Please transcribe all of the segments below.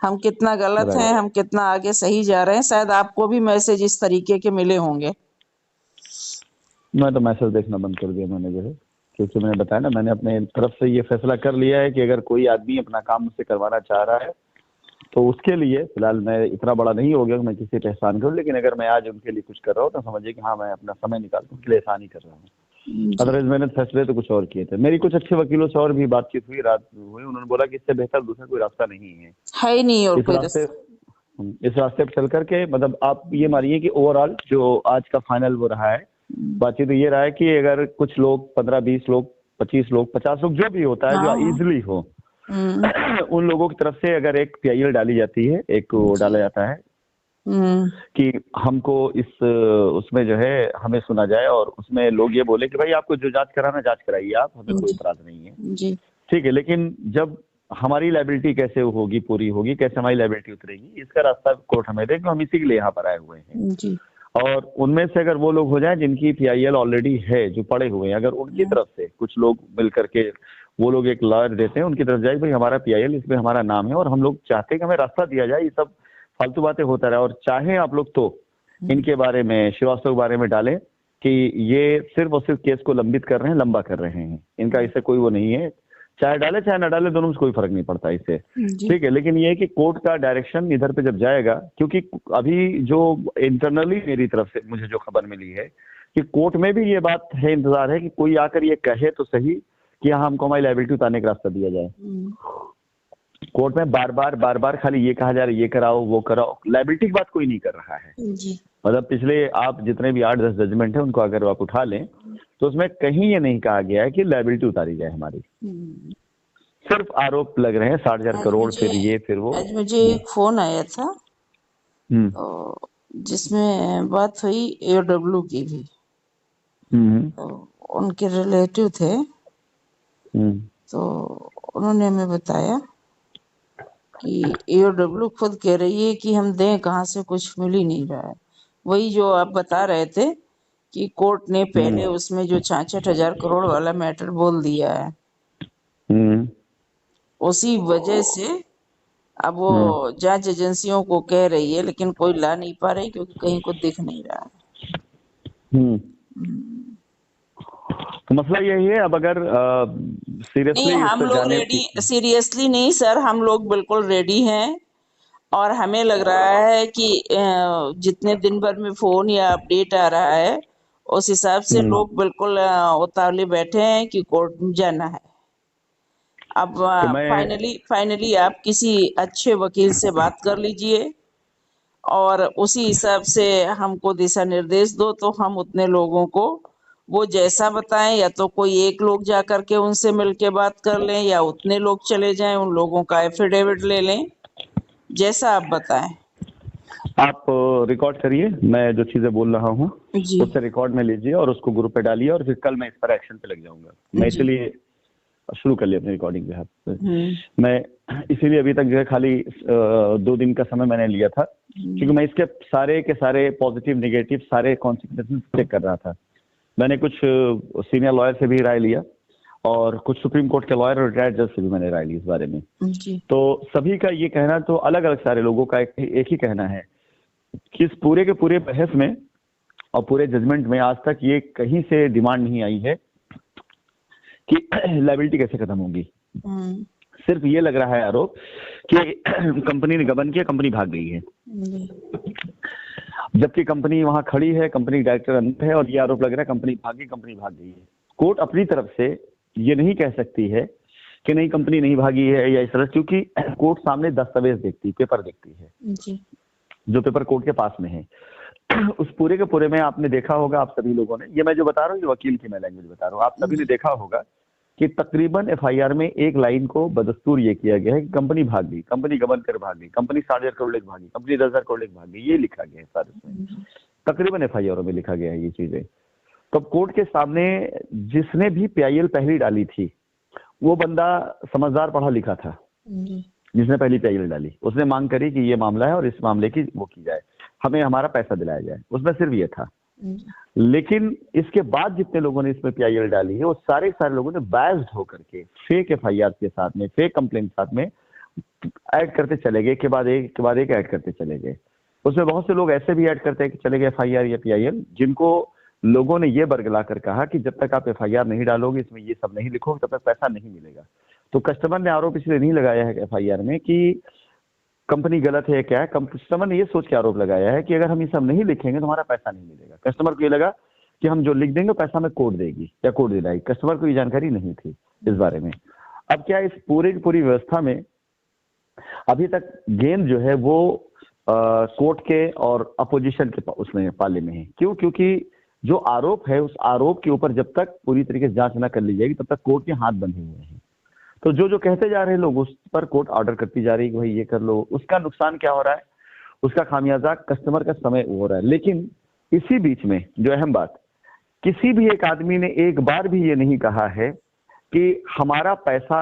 हम कितना गलत हैं, राइट। हम कितना आगे सही जा रहे हैं। शायद आपको भी मैसेज इस तरीके के मिले होंगे। मैं तो मैसेज देखना बंद कर दिया मैंने जो है, क्योंकि मैंने बताया ना, मैंने अपने तरफ से ये फैसला कर लिया है कि अगर कोई आदमी अपना काम मुझसे करवाना चाह रहा है तो उसके लिए फिलहाल मैं इतना बड़ा नहीं हो गया कि मैं किसी पे एहसान करूं, लेकिन अगर मैं आज उनके लिए कुछ कर रहा हूँ तो समझिए कि हाँ, मैं अपना समय निकाल के उनके लिए एहसान ही कर रहा हूँ। जी। अदरवाइज मैंने फैसले तो कुछ और किए थे। मेरी कुछ अच्छे वकीलों से और भी बातचीत हुई, रात हुई, उन्होंने बोला कि इससे बेहतर दूसरा कोई रास्ता नहीं है। है ही नहीं और इस कोई रास्ते रास्ता। इस रास्ते पर चल करके, मतलब आप ये मानिए कि ओवरऑल जो आज का फाइनल वो रहा है, बातचीत तो ये रहा है कि अगर कुछ लोग 15-20 लोग, 25 लोग, 50 लोग, जो भी होता है जो हाँ, हाँ। इजिली हो, हुँ, उन लोगों की तरफ से अगर एक पीआईएल डाली जाती है, एक वो जी। डाला जाता है हुँ, कि हमको इस उसमें जो है हमें सुना जाए, और उसमें लोग ये बोले कि भाई आपको जो जांच कराना जांच कराइए, आप, हमें कोई जी, एतराज नहीं है। जी, ठीक है, लेकिन जब हमारी लाइबिलिटी कैसे होगी, पूरी होगी कैसे, हमारी लाइबिलिटी उतरेगी, इसका रास्ता कोर्ट हमें दे, क्यों हम इसी के लिए यहाँ पर आए हुए हैं। जी। और उनमें से अगर वो लोग हो जाएं जिनकी पीआईएल ऑलरेडी है, जो पड़े हुए हैं, अगर उनकी हुँ, तरफ से कुछ लोग मिल करके वो लोग एक लॉयर देते हैं, उनकी तरफ जाए भाई हमारा पीआईएल, इसमें हमारा नाम है और हम लोग चाहते हैं कि हमें रास्ता दिया जाए, ये सब फालतू बातें होता रहा, और चाहे आप लोग तो हुँ, इनके बारे में, श्रीवास्तव के बारे में डालें कि ये सिर्फ और सिर्फ केस को लंबित कर रहे हैं, लंबा कर रहे हैं, इनका इससे कोई वो नहीं है। चाहे डाले चाहे ना डाले, दोनों में कोई फर्क नहीं पड़ता इससे। जी। ठीक है, लेकिन ये है कि कोर्ट का डायरेक्शन इधर पे जब जाएगा, क्योंकि अभी जो इंटरनली मेरी तरफ से मुझे जो खबर मिली है कि कोर्ट में भी ये बात है, इंतजार है कि कोई आकर ये कहे तो सही कि हाँ, हमको हमारी लाइबिलिटी उतारने का रास्ता दिया जाए। हुँ, कोर्ट में बार बार खाली ये कहा जा रहा है, ये कराओ वो कराओ, लाइबिलिटी की बात कोई नहीं कर रहा है। जी। मतलब पिछले आप जितने भी 8-10 जजमेंट है उनको अगर आप उठा लें तो उसमें कहीं ये नहीं कहा गया है कि लाइबिलिटी उतारी जाए हमारी। हुँ। सिर्फ आरोप लग रहे हैं, 60,000 करोड़, फिर ये फिर वो। आज मुझे एक फ़ोन आया था, हम्म। तो जिसमें बात हुई एओडब्ल्यू की भी। हम्म। तो उनके रिलेटिव थे, हम्म। तो उन्होंने हमें बताया कि एओडब्ल्यू खुद कह रही है कि हम दें कहाँ से, कुछ मिल ही नहीं रहा है। वही जो आप बता रहे थे कि कोर्ट ने पहले हम्म। उसमें जो 66,000 करोड़ वाला मैटर बोल दिया है, हम्म। उसी वजह से अब वो हम्म। जांच एजेंसियों को कह रही है, लेकिन कोई ला नहीं पा रही क्योंकि कहीं को दिख नहीं रहा है। हम्म। हम्म। तो मसला यही है, अब अगर नहीं, सीरियसली इस हम पे लोग जाने रेडी, सीरियसली नहीं सर, हम लोग बिल्कुल रेडी हैं। और हमें लग रहा है कि जितने दिन भर में फोन या अपडेट आ रहा है, उस हिसाब से हम्म। लोग बिल्कुल उतावले बैठे हैं कि कोर्ट में जाना है। अब तो मैं फाइनली फाइनली आप किसी अच्छे वकील से बात कर लीजिए और उसी हिसाब से हमको दिशा निर्देश दो, तो हम उतने लोगों को वो जैसा बताएं, या तो कोई एक लोग जा करके उनसे मिलके बात कर लें या उतने लोग चले जाएं, उन लोगों का एफिडेविट ले लें, जैसा आप बताएं। आप रिकॉर्ड करिए, मैं जो चीजें बोल रहा हूँ जी, उससे रिकॉर्ड में लीजिए और उसको ग्रुप पे डालिए, और फिर कल मैं इस पर एक्शन पे लग जाऊंगा। मैं जी। इसीलिए शुरू कर लिया अपनी रिकॉर्डिंग जो है। हुँ, मैं इसीलिए अभी तक जो है खाली 2 दिन का समय मैंने लिया था, हुँ, क्योंकि मैं इसके सारे के सारे पॉजिटिव नेगेटिव सारे कॉन्सिक्वेंसेस चेक कर रहा था। मैंने कुछ सीनियर लॉयर से भी राय लिया, और कुछ सुप्रीम कोर्ट के लॉयर और रिटायर्ड जज से भी मैंने राय ली इस बारे में। जी, तो सभी का ये कहना, तो अलग अलग सारे लोगों का एक ही कहना है कि इस पूरे के पूरे बहस में और पूरे जजमेंट में आज तक ये कहीं से डिमांड नहीं आई है कि लाइबिलिटी कैसे खत्म होगी। हुँ, सिर्फ ये लग रहा है आरोप कि कंपनी ने गबन किया, कंपनी भाग गई है, जी, जबकि कंपनी वहां खड़ी है, कंपनी डायरेक्टर अंदर है, और ये आरोप लग रहा है कंपनी भागी, कंपनी भाग गई है। कोर्ट अपनी तरफ से ये नहीं कह सकती है कि नहीं कंपनी नहीं भागी है या इस तरह, क्योंकि कोर्ट सामने दस्तावेज देखती, पेपर देखती है, जी, जो पेपर कोर्ट के पास में है। उस पूरे के पूरे में आपने देखा होगा, आप सभी लोगों ने, ये मैं जो बता रहा हूँ ये वकील की मैं लैंग्वेज बता रहा हूँ, आप सभी ने जी, देखा होगा कि तकरीबन एफआईआर में एक लाइन को बदस्तूर ये किया गया है कि कंपनी भाग गई, कंपनी गबन कर भाग गई, कंपनी 60,000 करोड़ लेकर भागी, कंपनी 10,000 करोड़ लेकर भाग गई, ये लिखा गया है सारे उसमें, जी, तकरीबन एफआईआर में लिखा गया है ये चीजें। तो कोर्ट के सामने जिसने भी पीआईएल पहली डाली थी, वो बंदा समझदार पढ़ा लिखा था, जी, जिसने पहली पीआईएल डाली, उसने मांग करी कि ये मामला है और इस मामले की वो की जाए, हमें हमारा पैसा दिलाया जाए, उसमें सिर्फ ये था। जी, लेकिन इसके बाद जितने लोगों ने इसमें पीआईएल डाली है, वो सारे सारे लोगों ने बायस्ड होकर के फेक एफआईआर के साथ में, फेक कंप्लेंट के साथ में, ऐड करते चले गए, के बाद एक ऐड करते चले गए। उसमें बहुत से लोग ऐसे भी ऐड करते हैं कि चले गए FIR या PIL, जिनको लोगों ने ये बरगला कर कहा कि जब तक आप FIR नहीं डालोगे, इसमें ये सब नहीं लिखोगे, तब तक पैसा नहीं मिलेगा। तो कस्टमर ने आरोप इसलिए नहीं लगाया है FIR में कि कंपनी गलत है क्या है, कस्टमर ने ये सोच के आरोप लगाया है कि अगर हम ये सब नहीं लिखेंगे तो हमारा पैसा नहीं मिलेगा। कस्टमर को ये लगा कि हम जो लिख देंगे पैसा में कोड देगी या कोड दिलाएगी। कस्टमर को ये जानकारी नहीं थी इस बारे में। अब क्या इस पूरी की पूरी व्यवस्था में अभी तक गेंद जो है वो कोर्ट के और अपोजिशन के उसमें पाले में है। क्यों? क्योंकि जो आरोप है उस आरोप के ऊपर जब तक पूरी तरीके से जांच न कर ली जाएगी तब तक कोर्ट के हाथ बंधे हुए हैं। तो जो कहते जा रहे हैं लोग उस पर कोर्ट ऑर्डर करती जा रही है कि भाई ये कर लो। उसका नुकसान क्या हो रहा है? उसका खामियाजा कस्टमर का समय हो रहा है। लेकिन इसी बीच में जो अहम बात, किसी भी एक आदमी ने एक बार भी ये नहीं कहा है कि हमारा पैसा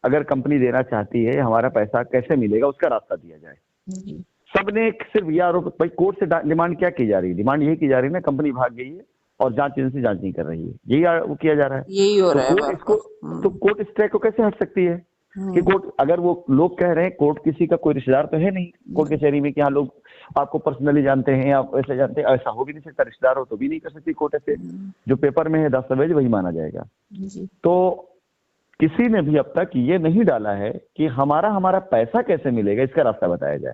अगर कंपनी देना चाहती है, हमारा पैसा कैसे मिलेगा उसका रास्ता दिया जाए। सबने सिर्फ ये आरोप, भाई कोर्ट से डिमांड क्या की जा रही है? डिमांड यही की जा रही है ना, कंपनी भाग गई है और जांच एजेंसी जांच नहीं कर रही है, यही वो किया जा रहा है। यही हो तो रहा है कोर्ट इसको, तो कोर्ट इस ट्रैक को कैसे हट सकती है कि कोर्ट, अगर वो लोग कह रहे हैं कोर्ट किसी का कोई रिश्तेदार तो है नहीं कोर्ट कचहरी में कि हाँ लोग आपको पर्सनली जानते हैं, आप ऐसे जानते हैं, ऐसा हो भी नहीं सकता। रिश्तेदार हो तो भी नहीं कर सकती कोर्ट ऐसे। जो पेपर में है दस्तावेज वही माना जाएगा। तो किसी ने भी अब तक ये नहीं डाला है कि हमारा पैसा कैसे मिलेगा, इसका रास्ता बताया जाए।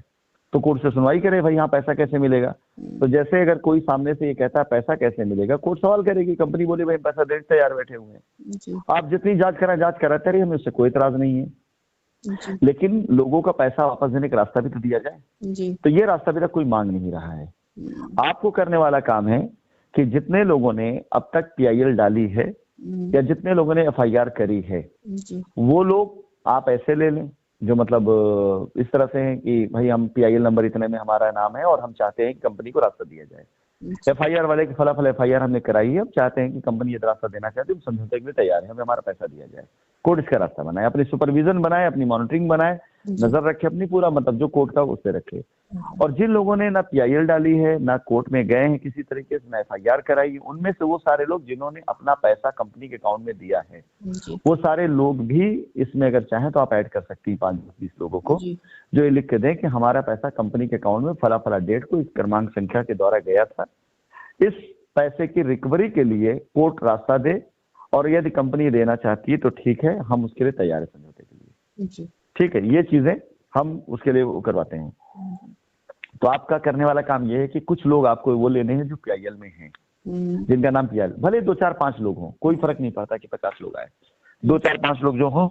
तो कोर्ट से सुनवाई करे, भाई यहाँ पैसा कैसे मिलेगा। तो जैसे अगर कोई सामने से ये कहता है पैसा कैसे मिलेगा, कोर्ट सवाल करेगी, कंपनी बोले भाई पैसा देने तैयार बैठे हुए हैं, आप जितनी जांच कराते रहिए, हमें उससे कोई इतराज नहीं है। लेकिन लोगों का पैसा वापस देने का रास्ता भी तो दिया जाए। तो ये रास्ता भी तक कोई मांग नहीं रहा है। आपको करने वाला काम है कि जितने लोगों ने अब तक PIL डाली है या जितने लोगों ने FIR करी है, वो लोग आप ऐसे ले लें जो मतलब इस तरह से है कि भाई हम PIL नंबर इतने में हमारा नाम है और हम चाहते हैं कि कंपनी को रास्ता दिया जाए। FIR वाले की फलाफल FIR हमने कराई है, अब चाहते हैं कि कंपनी ये रास्ता देना चाहती है, हम समझौते के लिए तैयार है, हमें हमारा पैसा दिया जाए। कोर्ट इसका रास्ता बनाए, अपनी सुपरविजन बनाए, अपनी मॉनिटरिंग बनाए, नजर रखे अपनी, पूरा मतलब जो कोर्ट का उससे रखे। और जिन लोगों ने ना PIL डाली है, ना कोर्ट में गए हैं किसी तरीके से, ना FIR कराई है, उनमें से वो सारे लोग जिन्होंने अपना पैसा कंपनी के अकाउंट में दिया है, वो सारे लोग भी इसमें अगर चाहें तो आप ऐड कर सकती हैं 5-20 लोगों को, जो ये लिख के दें कि हमारा पैसा कंपनी के अकाउंट में फला फला डेट को इस क्रमांक संख्या के द्वारा गया था। इस पैसे की रिकवरी के लिए कोर्ट रास्ता दे, और यदि कंपनी देना चाहती है तो ठीक है, हम उसके लिए तैयार है समझौते के लिए। ठीक है, ये चीजें हम उसके लिए करवाते हैं। तो आपका करने वाला काम ये है कि कुछ लोग आपको वो लेने हैं जो PIL में हैं, जिनका नाम PIL, भले 2-4-5 लोग हों, कोई फर्क नहीं पड़ता कि 50 लोग आए, 2-4-5 लोग जो हों।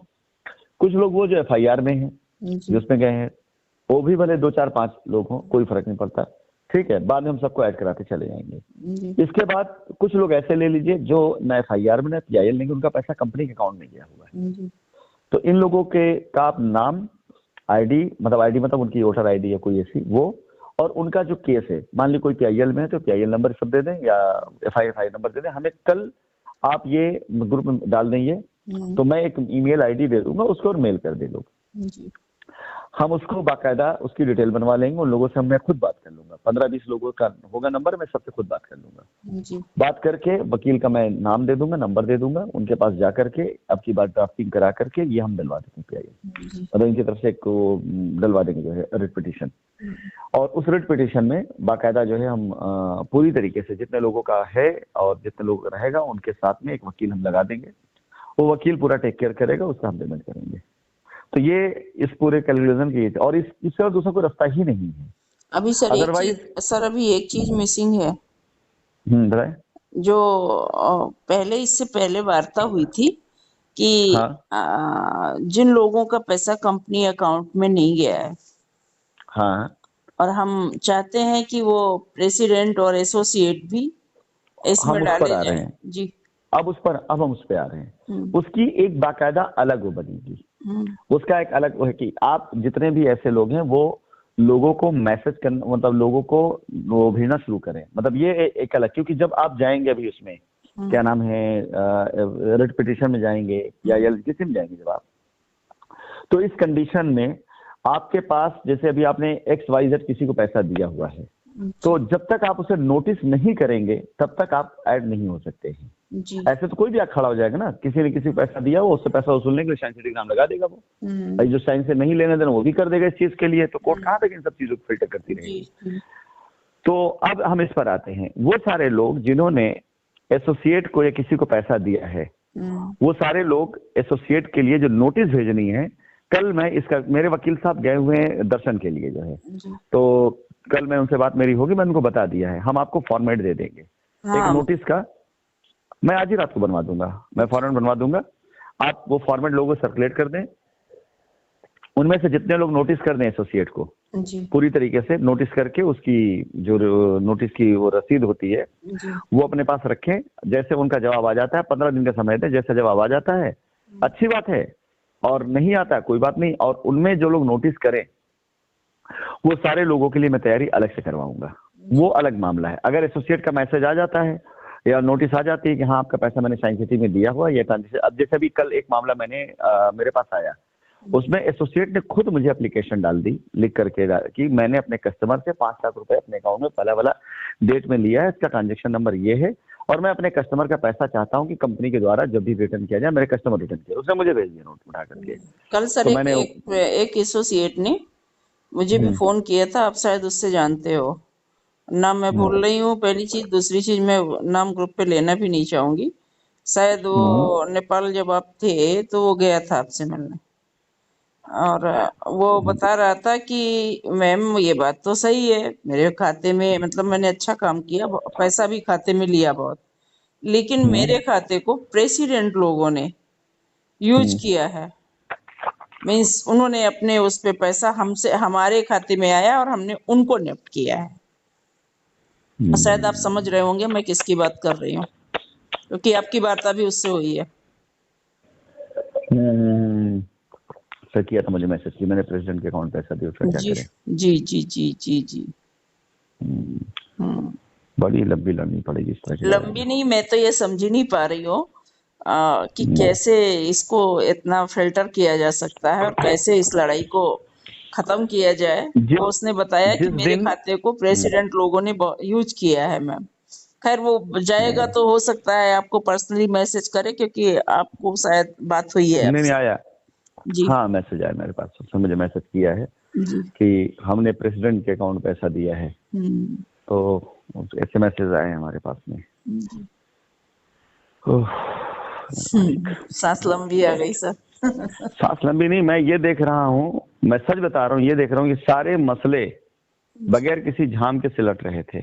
कुछ लोग वो जो FIR में हैं, जो उसमें गए हैं, वो भी भले 2-4-5 लोग हों, कोई फर्क नहीं पड़ता। ठीक है, बाद में हम सबको ऐड कराते चले जाएंगे। इसके बाद कुछ लोग ऐसे ले लीजिए जो ना FIR में ना PIL नहीं, उनका पैसा कंपनी के अकाउंट में गया हुआ है। तो इन लोगों के का आप नाम, ID मतलब उनकी वोटर ID या कोई ऐसी वो, और उनका जो केस है, मान ली कोई PIL में है तो PIL नंबर सब दे दें या FIR नंबर दे दें। हमें कल आप ये ग्रुप में डाल देंगे तो मैं एक ईमेल ID दे दूंगा उसको, और मेल कर दे लोग, हम उसको बाकायदा उसकी डिटेल बनवा लेंगे। उन लोगों से मैं खुद बात कर लूंगा, 15-20 लोगों का होगा नंबर, मैं सबसे खुद बात कर लूंगा। बात करके वकील का मैं नाम दे दूंगा, नंबर दे दूंगा, उनके पास जा करके अब की बात ड्राफ्टिंग करा करके ये हम डलवा देंगे PIL, मतलब इनकी तरफ से एक डलवा देंगे जो है रिट पिटीशन। और उस रिट पिटीशन में बाकायदा जो है हम पूरी तरीके से जितने लोगों का है और जितने लोग रहेगा उनके साथ में एक वकील हम लगा देंगे, वो वकील पूरा टेक केयर करेगा, उसका हम पेमेंट करेंगे। तो ये इस पूरे कैलकुलेशन की, और इससे और दूसरा कोई रास्ता ही नहीं है अभी सर। अदरवाइज अभी एक चीज मिसिंग है। बताए जो पहले, इससे पहले वार्ता हुई थी कि हाँ, जिन लोगों का पैसा कंपनी अकाउंट में नहीं गया है, हाँ, और हम चाहते हैं कि वो प्रेसिडेंट और एसोसिएट भी इसमें हम उस पर डाले आ रहे जाएं। हैं। जी, अब हम उस पर आ रहे हैं। उसकी एक बाकायदा अलग वो बनेगी, उसका एक अलग वो है कि आप जितने भी ऐसे लोग हैं वो लोगों को मैसेज करना, मतलब लोगों को वो भेजना शुरू करें, मतलब ये एक अलग, क्योंकि जब आप जाएंगे अभी उसमें क्या नाम है रिट पिटीशन में जाएंगे या किसी में जाएंगे, जब आप, तो इस कंडीशन में आपके पास, जैसे अभी आपने XYZ किसी को पैसा दिया हुआ है, तो जब तक आप उसे नोटिस नहीं करेंगे तब तक आप ऐड नहीं हो सकते हैं। जी। ऐसे तो कोई भी खड़ा हो जाएगा ना, किसी ने किसी को पैसा दिया, वो उससे पैसा वसूलने के लिए साइन सिटी का नाम लगा देगा वो। भाई जो साइन से नहीं लेने देना वो भी कर देगा इस चीज के लिए, तो कोर्ट कहाँ तक इन सब चीजों को फिल्टर करती जी। रहेगी। जी। तो अब हम इस पर आते हैं, वो सारे लोग जिन्होंने एसोसिएट को या किसी को पैसा दिया है, वो सारे लोग एसोसिएट के लिए जो नोटिस भेजनी है, कल मैं इसका, मेरे वकील साहब गए हुए हैं दर्शन के लिए जो है, जी। तो कल मैं उनसे बात मेरी होगी, मैं उनको बता दिया है, हम आपको फॉर्मेट दे देंगे एक हाँ। नोटिस का, मैं आज ही रात को बनवा दूंगा, मैं फॉर्मेट बनवा दूंगा, आप वो फॉर्मेट लोगों को सर्कुलेट कर दें, उनमें से जितने लोग नोटिस कर दें एसोसिएट को जी। पूरी तरीके से नोटिस करके, उसकी जो नोटिस की वो रसीद होती है जी। वो अपने पास रखें, जैसे उनका जवाब आ जाता है 15 दिन का समय दें, जैसे जवाब आ जाता है अच्छी बात है, और नहीं आता कोई बात नहीं, और उनमें जो लोग नोटिस करें वो सारे लोगों के लिए मैं तैयारी अलग से करवाऊंगा, वो अलग मामला है। अगर एसोसिएट का मैसेज आ जाता है या नोटिस आ जाती है कि हाँ आपका पैसा मैंने साइन सिटी में दिया हुआ ये ट्रांजेक्शन, अब जैसे अभी कल एक मामला मैंने मेरे पास आया, उसमें एसोसिएट ने खुद मुझे एप्लीकेशन डाल दी लिख करके कि मैंने अपने कस्टमर से 5 लाख रुपए अपने अकाउंट में पहला वाला डेट में लिया है, इसका ट्रांजेक्शन नंबर ये है, और मैं अपने कस्टमर का पैसा चाहता हूँ कि कंपनी के द्वारा जब भी रिटर्न किया जाए मेरे कस्टमर रिटर्न किया। उसने मुझे भेज दिया नोट उठा करके। कल सर तो मैंने एक एसोसिएट ने मुझे भी फोन किया था, आप शायद उससे जानते हो, नाम मैं भूल रही हूँ पहली चीज, दूसरी चीज मैं नाम ग्रुप पे लेना भी नहीं चाहूंगी, शायद वो नेपाल जब आप थे तो वो गया था आपसे मिलने, और वो बता रहा था कि मैम ये बात तो सही है, मेरे खाते में मतलब मैंने अच्छा काम किया, पैसा भी खाते में लिया बहुत, लेकिन मेरे खाते को प्रेसिडेंट लोगों ने यूज किया है, मीन्स उन्होंने अपने उस पे पैसा हमसे हमारे खाते में आया और हमने उनको निफ्ट किया है। शायद आप समझ रहे होंगे मैं किसकी बात कर रही हूँ, क्योंकि आपकी वार्ता भी उससे हुई है। सर किया था मुझे मैसेज की, मैंने प्रेसिडेंट के अकाउंट पैसा दिया, उसका क्या जी करें। जी जी जी जी जी। बड़ी लंबी लड़नी पड़ेगी इस तरह की लंबी नहीं, मैं तो ये समझ ही नहीं पा रही हूँ कि कैसे इसको इतना फिल्टर किया जा सकता है और कैसे इस लड़ाई को खत्म किया जाए। वो उसने बताया कि जिस मेरे दिन खाते को प्रेसिडेंट लोगों ने यूज किया है मैम। खैर वो जाएगा तो हो सकता है आपको पर्सनली मैसेज करे, क्योंकि आपको शायद बात हुई है नहीं आपसे। आया, जी हाँ मैसेज आया मेरे पास, उसने मुझे मैसेज किया है जी। कि हमने प्रेसिडेंट के अकाउंट पैसा दिया है, तो ऐसे मैसेज आए हमारे पास में। सांस लंबी आ गई सर। सांस लंबी नहीं, मैं ये देख रहा हूँ, मैं सच बता रहा हूँ, ये देख रहा हूँ कि सारे मसले बगैर किसी झाम के सिलट रहे थे।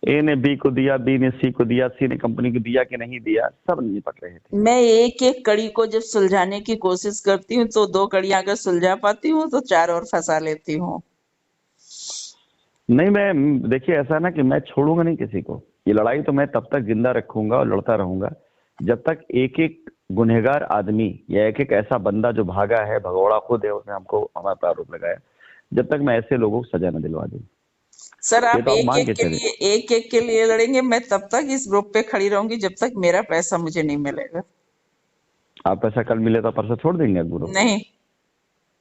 ए ने बी को दिया, बी ने सी को दिया, सी ने कंपनी को दिया कि नहीं दिया, सब निपट रहे थे। मैं एक एक कड़ी को जब सुलझाने की कोशिश करती हूँ तो 2 कड़ियां अगर सुलझा पाती हूँ तो 4 और फंसा लेती हूँ। नहीं मैं देखिए ऐसा ना कि मैं छोड़ूंगा नहीं किसी को, ये लड़ाई तो मैं तब तक जिंदा रखूंगा और लड़ता रहूंगा जब तक एक एक गुनहगार आदमी या एक एक ऐसा बंदा जो भागा है, भगोड़ा खुद है, उसने हमको हमारे पर आरोप लगाया, जब तक मैं ऐसे लोगों को सजा न दिलवा दूं। सर ये आप तो आप एक मान एक के के चले। लिए लड़ेंगे, मैं तब तक इस ग्रुप पे खड़ी रहूंगी जब तक मेरा पैसा मुझे नहीं मिलेगा। आप पैसा कल मिले तो परसों छोड़ देंगे गुरु? नहीं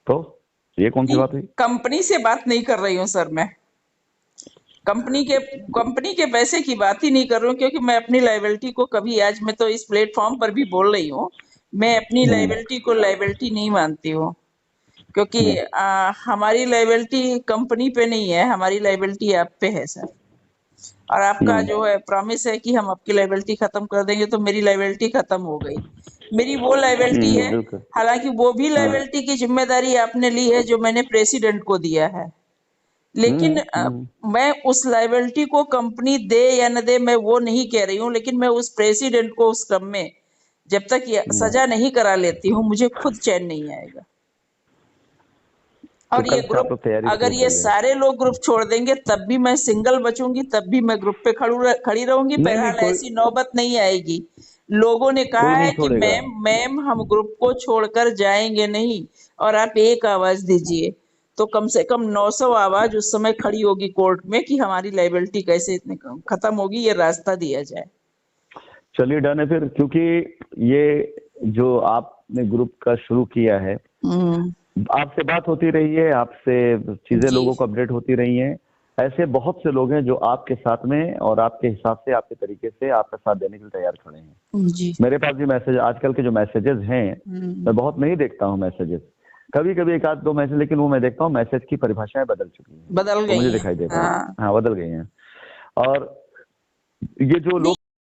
तो ये कौन सी नहीं, बात हुई? कंपनी से बात नहीं कर रही हूँ सर, मैं कंपनी के पैसे की बात ही नहीं कर रही हूँ, क्योंकि मैं अपनी लायबिलिटी को कभी, आज मैं तो इस प्लेटफॉर्म पर भी बोल रही हूँ, मैं अपनी लायबिलिटी को लायबिलिटी नहीं मानती हूँ, क्योंकि हमारी लायबिलिटी कंपनी पे नहीं है, हमारी लायबिलिटी आप पे है सर। और आपका जो है प्रॉमिस है कि हम आपकी लायबिलिटी खत्म कर देंगे, तो मेरी लायबिलिटी खत्म हो गई। मेरी वो लायबिलिटी है, बिल्कुल। हालांकि वो भी लायबिलिटी की जिम्मेदारी आपने ली है जो मैंने प्रेसिडेंट को दिया है, लेकिन मैं उस लायबिलिटी को कंपनी दे या न दे मैं वो नहीं कह रही हूँ, लेकिन मैं उस प्रेसिडेंट को उस क्रम में जब तक ये सजा नहीं करा लेती हूँ मुझे खुद चैन नहीं आएगा। तो और ये कल से आप ग्रुप, लोग तैयारी अगर शुरू ये कर दें। सारे लोग ग्रुप छोड़ देंगे तब भी मैं सिंगल बचूंगी, तब भी मैं ग्रुप पे खड़ी रहूंगी, नहीं नहीं, बहरहाल ऐसी नौबत नहीं आएगी। लोगों ने कहा कोई नहीं है कि छोड़ेगा। मैम हम ग्रुप को छोड़कर जाएंगे नहीं, और आप एक आवाज दीजिए तो कम से कम 900 आवाज उस समय खड़ी होगी कोर्ट में कि हमारी लायबिलिटी कैसे इतने खत्म होगी, ये रास्ता दिया जाए। चलिए डन है फिर, क्योंकि ये जो आपने ग्रुप का शुरू किया है, आपसे बात होती रही है, आपसे चीजें जी लोगों को अपडेट होती रही हैं, ऐसे बहुत से लोग हैं जो आपके साथ में और आपके हिसाब से, आपके तरीके से आपका साथ देने के लिए तैयार खड़े हैं। जी। मेरे पास भी मैसेज, आजकल के जो मैसेजेस हैं, मैं बहुत नहीं देखता हूँ मैसेजेस, कभी कभी एक आध दो मैसेज, लेकिन वो मैं देखता हूँ मैसेज की परिभाषाएं बदल चुकी हैं, बदल वो गई मुझे हैं। दिखाई देता है। हाँ। हाँ, बदल गई हैं। और ये जो नहीं,